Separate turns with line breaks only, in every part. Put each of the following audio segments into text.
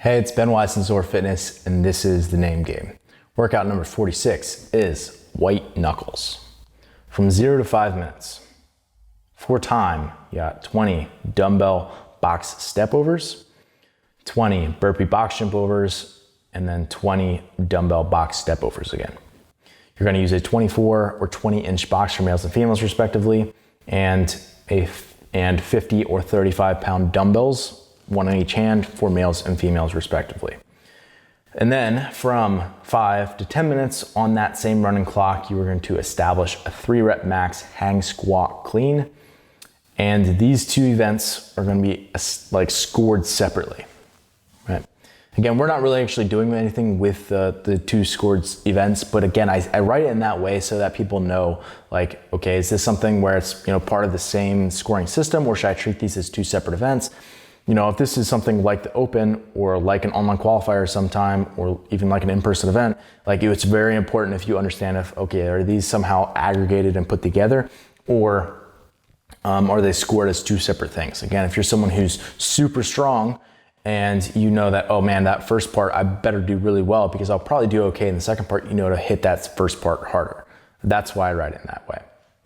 Hey, it's Ben Wise from ZOAR Fitness, and this is the name game. Workout number 46 is white knuckles. From 0 to 5 minutes. For time, you got 20 dumbbell box step overs, 20 burpee box jump overs, and then 20 dumbbell box step overs again. You're gonna use a 24 or 20 inch box for males and females respectively, and 50 or 35 pound dumbbells, one in each hand for males and females respectively. And then from 5 to 10 minutes on that same running clock, you are going to establish a 3 rep max hang squat clean. And these two events are going to be like scored separately, right? Again, we're not really actually doing anything with the two scored events, but again, I write it in that way so that people know, like, okay, is this something where it's, part of the same scoring system, or should I treat these as two separate events? If this is something like the Open or like an online qualifier sometime, or even like an in-person event, like it's very important if you understand if, okay, are these somehow aggregated and put together, or are they scored as two separate things? Again, if you're someone who's super strong and you know that, oh man, that first part, I better do really well because I'll probably do okay in the second part, to hit that first part harder. That's why I write it in that way.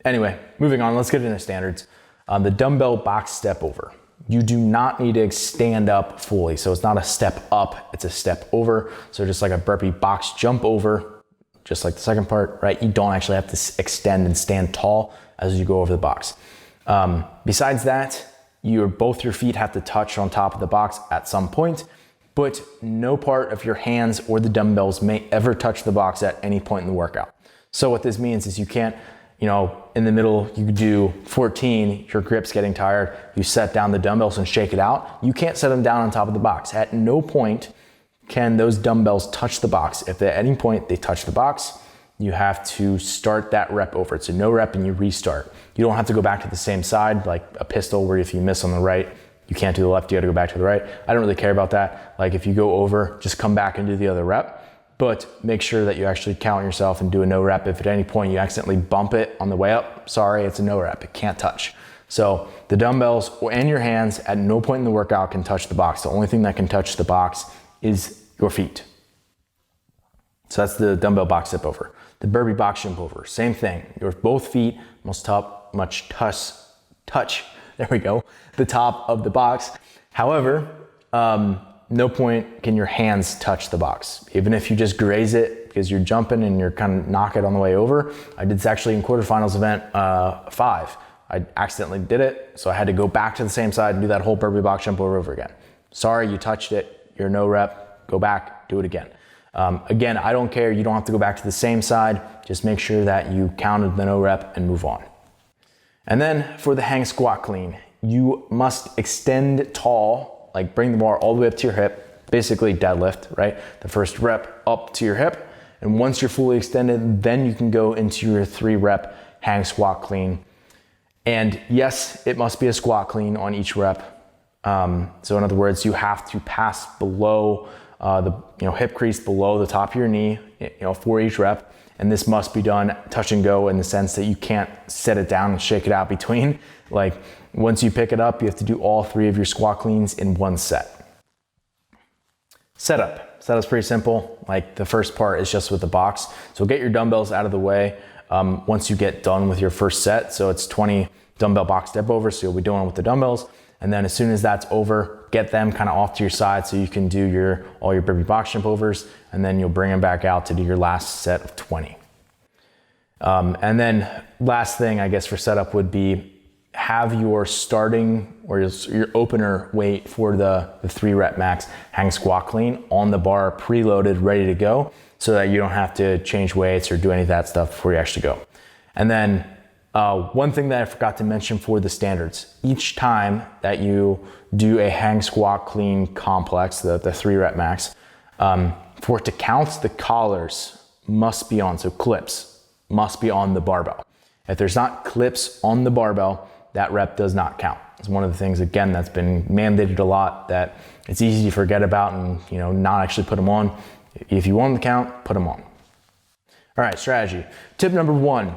Anyway, moving on, let's get into standards. The dumbbell box step over. You do not need to stand up fully. So it's not a step up, it's a step over. So just like a burpee box jump over, just like the second part, right? You don't actually have to extend and stand tall as you go over the box. Besides that, both your feet have to touch on top of the box at some point, but no part of your hands or the dumbbells may ever touch the box at any point in the workout. So what this means is you can't, in the middle, you do 14, your grip's getting tired, you set down the dumbbells and shake it out. You can't set them down on top of the box. At no point can those dumbbells touch the box. If at any point they touch the box, you have to start that rep over. It's a no rep and you restart. You don't have to go back to the same side, like a pistol where if you miss on the right, you can't do the left, you gotta go back to the right. I don't really care about that. Like if you go over, just come back and do the other rep. But make sure that you actually count yourself and do a no rep. If at any point you accidentally bump it on the way up, sorry, it's a no rep, it can't touch. So the dumbbells and your hands at no point in the workout can touch the box. The only thing that can touch the box is your feet. So that's the dumbbell box step over. The burpee box jump over, same thing. Your both feet must touch, there we go, the top of the box. However, no point can your hands touch the box. Even if you just graze it because you're jumping and you're kind of knock it on the way over. I did this actually in quarterfinals event 5. I accidentally did it, so I had to go back to the same side and do that whole burpee box jump over again. Sorry, you touched it, you're no rep, go back, do it again. Again, I don't care, you don't have to go back to the same side, just make sure that you counted the no rep and move on. And then for the hang squat clean, you must extend tall, like bring the bar all the way up to your hip, basically deadlift, right? The first rep up to your hip. And once you're fully extended, then you can go into your 3 rep hang squat clean. And yes, it must be a squat clean on each rep. So in other words, you have to pass below the hip crease below the top of your knee, for each rep. And this must be done touch and go in the sense that you can't set it down and shake it out between. Like once you pick it up, you have to do all 3 of your squat cleans in one set. Setup's pretty simple. Like the first part is just with the box. So get your dumbbells out of the way once you get done with your first set. So it's 20 dumbbell box step over. So you'll be doing it with the dumbbells. And then as soon as that's over, get them kind of off to your side so you can do all your burpee box jump overs, and then you'll bring them back out to do your last set of 20. And then last thing I guess for setup would be have your starting or your opener weight for the 3 rep max hang squat clean on the bar preloaded, ready to go, so that you don't have to change weights or do any of that stuff before you actually go. And then one thing that I forgot to mention for the standards, each time that you do a hang squat clean complex, the 3 rep max, for it to count, the collars must be on, so clips must be on the barbell. If there's not clips on the barbell, that rep does not count. It's one of the things, again, that's been mandated a lot, that it's easy to forget about and not actually put them on. If you want them to count, put them on. All right, strategy. Tip number 1,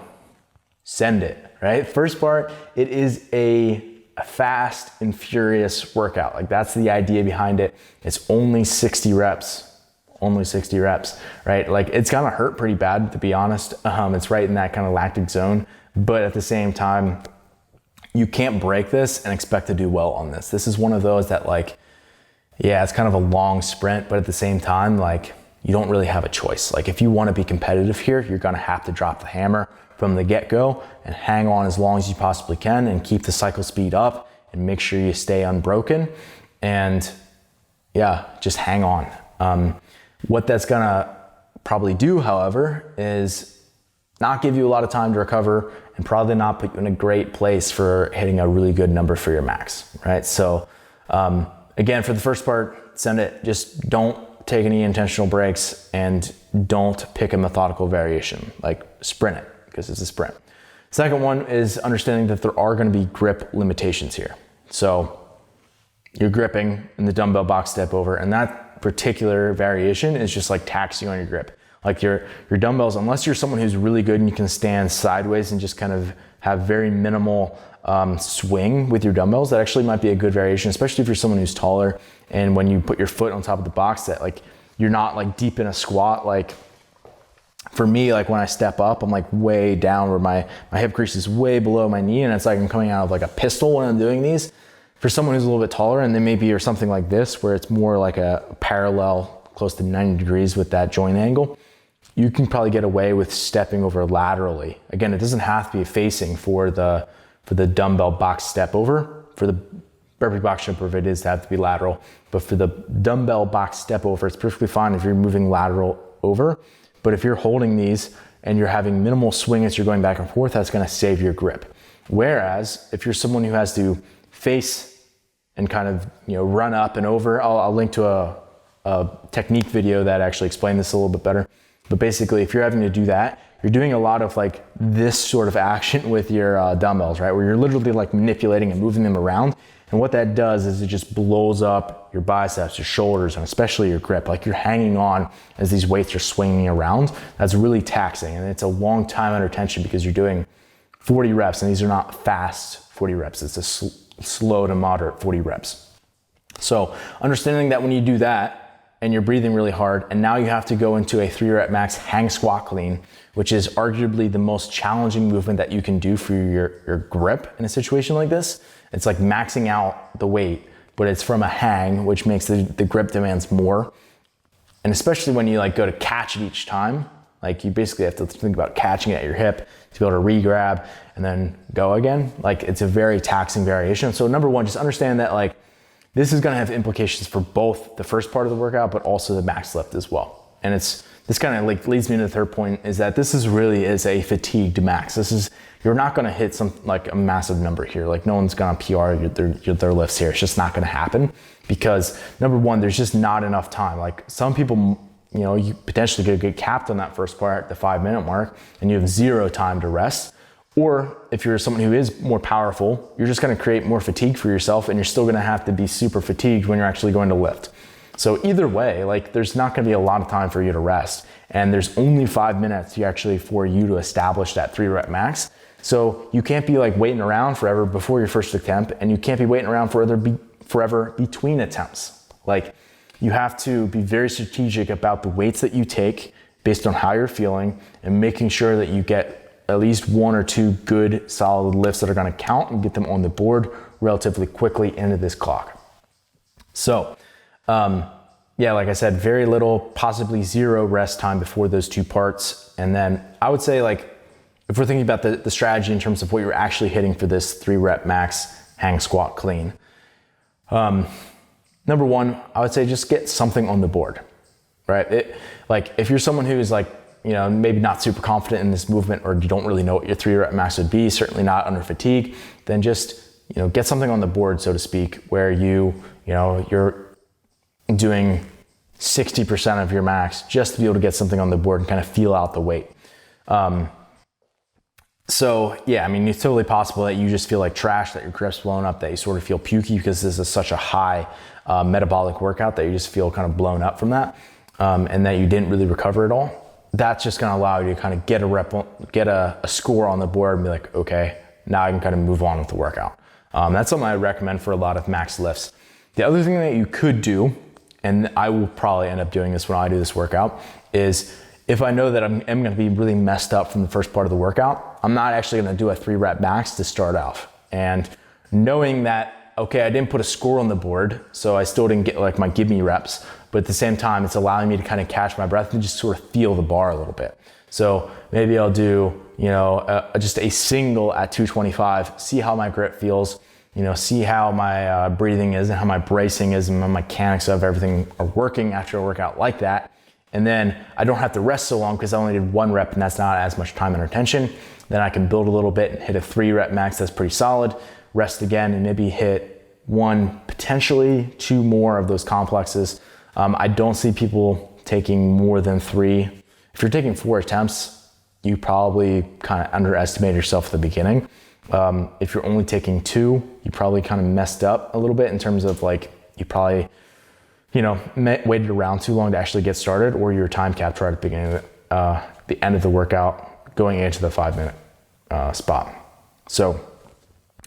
send it, right? First part, it is a a fast and furious workout. Like that's the idea behind it. It's only 60 reps. Only 60 reps, right? Like it's gonna hurt pretty bad, to be honest. It's right in that kind of lactic zone, but at the same time, you can't break this and expect to do well on this. This is one of those that like, yeah, it's kind of a long sprint, but at the same time, like you don't really have a choice. Like if you wanna be competitive here, you're gonna have to drop the hammer from the get-go and hang on as long as you possibly can and keep the cycle speed up and make sure you stay unbroken. And yeah, just hang on. What that's gonna probably do, however, is not give you a lot of time to recover and probably not put you in a great place for hitting a really good number for your max, right? So again, for the first part, send it. Just don't take any intentional breaks and don't pick a methodical variation, like sprint it, because it's a sprint. Second one is understanding that there are gonna be grip limitations here. So you're gripping in the dumbbell box step over, and that particular variation is just like taxing on your grip. Like your dumbbells, unless you're someone who's really good and you can stand sideways and just kind of have very minimal swing with your dumbbells, that actually might be a good variation, especially if you're someone who's taller. And when you put your foot on top of the box set, like you're not like deep in a squat. Like for me, like when I step up, I'm like way down where my hip crease is way below my knee, and it's like I'm coming out of like a pistol when I'm doing these. For someone who's a little bit taller, and then maybe or something like this, where it's more like a parallel, close to 90 degrees with that joint angle, you can probably get away with stepping over laterally. Again, it doesn't have to be facing for the dumbbell box step over. For the burpee box step over, it is to have to be lateral. But for the dumbbell box step over, it's perfectly fine if you're moving lateral over. But if you're holding these and you're having minimal swing as you're going back and forth, that's gonna save your grip. Whereas if you're someone who has to face and kind of, you know, run up and over. I'll link to a technique video that actually explains this a little bit better. But basically, if you're having to do that, you're doing a lot of like this sort of action with your dumbbells, right? Where you're literally like manipulating and moving them around. And what that does is it just blows up your biceps, your shoulders, and especially your grip. Like you're hanging on as these weights are swinging around. That's really taxing. And it's a long time under tension because you're doing 40 reps, and these are not fast 40 reps. It's a slow to moderate 40 reps. So understanding that when you do that and you're breathing really hard, and now you have to go into a 3 rep max hang squat clean, which is arguably the most challenging movement that you can do for your grip in a situation like this. It's like maxing out the weight, but it's from a hang, which makes the grip demands more. And especially when you like go to catch it each time, like you basically have to think about catching it at your hip to be able to re-grab and then go again. Like it's a very taxing variation. So number one, just understand that like this is gonna have implications for both the first part of the workout, but also the max lift as well. And this kind of like leads me to the third point, is that this is really a fatigued max. You're not gonna hit some like a massive number here. Like no one's gonna PR their lifts here. It's just not gonna happen because number one, there's just not enough time. Like some people, you know, you potentially could get capped on that first part, the 5-minute mark, and you have 0 time to rest. Or if you're someone who is more powerful, you're just gonna create more fatigue for yourself, and you're still gonna have to be super fatigued when you're actually going to lift. So either way, like there's not gonna be a lot of time for you to rest, and there's only 5 minutes for you to establish that 3 rep max. So you can't be like waiting around forever before your first attempt, and you can't be waiting around forever between attempts. Like you have to be very strategic about the weights that you take based on how you're feeling, and making sure that you get at least 1 or 2 good solid lifts that are gonna count and get them on the board relatively quickly into this clock. So, yeah, like I said, very little, possibly 0 rest time before those 2 parts. And then I would say, like, if we're thinking about the strategy in terms of what you're actually hitting for this 3 rep max hang squat clean, number one, I would say just get something on the board, right? Like if you're someone who's like, you know, maybe not super confident in this movement, or you don't really know what your 3 rep max would be, certainly not under fatigue, then just, you know, get something on the board, so to speak, where you're doing 60% of your max just to be able to get something on the board and kind of feel out the weight. So yeah, I mean, it's totally possible that you just feel like trash, that your grip's blown up, that you sort of feel pukey because this is such a high metabolic workout, that you just feel kind of blown up from that, and that you didn't really recover at all. That's just gonna allow you to kind of get a score on the board and be like, okay, now I can kind of move on with the workout. That's something I recommend for a lot of max lifts. The other thing that you could do, and I will probably end up doing this when I do this workout, is if I know that I'm gonna be really messed up from the first part of the workout, I'm not actually gonna do a 3 rep max to start off. And knowing that, okay, I didn't put a score on the board, so I still didn't get like my give me reps, but at the same time, it's allowing me to kind of catch my breath and just sort of feel the bar a little bit. So maybe I'll do, just a single at 225, see how my grip feels, see how my breathing is and how my bracing is and my mechanics of everything are working after a workout like that. And then I don't have to rest so long because I only did 1 rep and that's not as much time and attention. Then I can build a little bit and hit a 3 rep max that's pretty solid, rest again and maybe hit 1, potentially 2 more of those complexes. I don't see people taking more than 3. If you're taking 4 attempts, you probably kind of underestimate yourself at the beginning. If you're only taking 2, you probably kind of messed up a little bit in terms of like, you probably waited around too long to actually get started, or your time capped right at the beginning of the end of the workout going into the 5-minute spot. So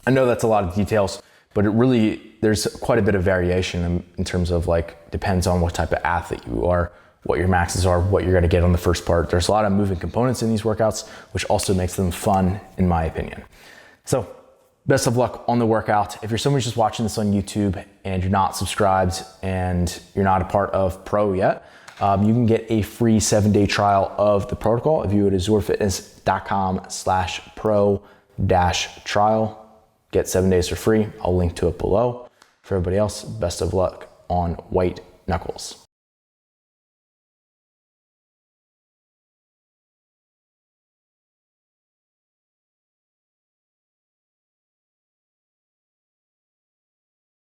I know that's a lot of details, but there's quite a bit of variation in terms of like, depends on what type of athlete you are, what your maxes are, what you're gonna get on the first part. There's a lot of moving components in these workouts, which also makes them fun, in my opinion. So best of luck on the workout. If you're someone who's just watching this on YouTube and you're not subscribed and you're not a part of Pro yet, you can get a free 7-day trial of the protocol if you go to zoarfitness.com/pro-trial. Get 7 days for free. I'll link to it below. For everybody else, best of luck on white knuckles.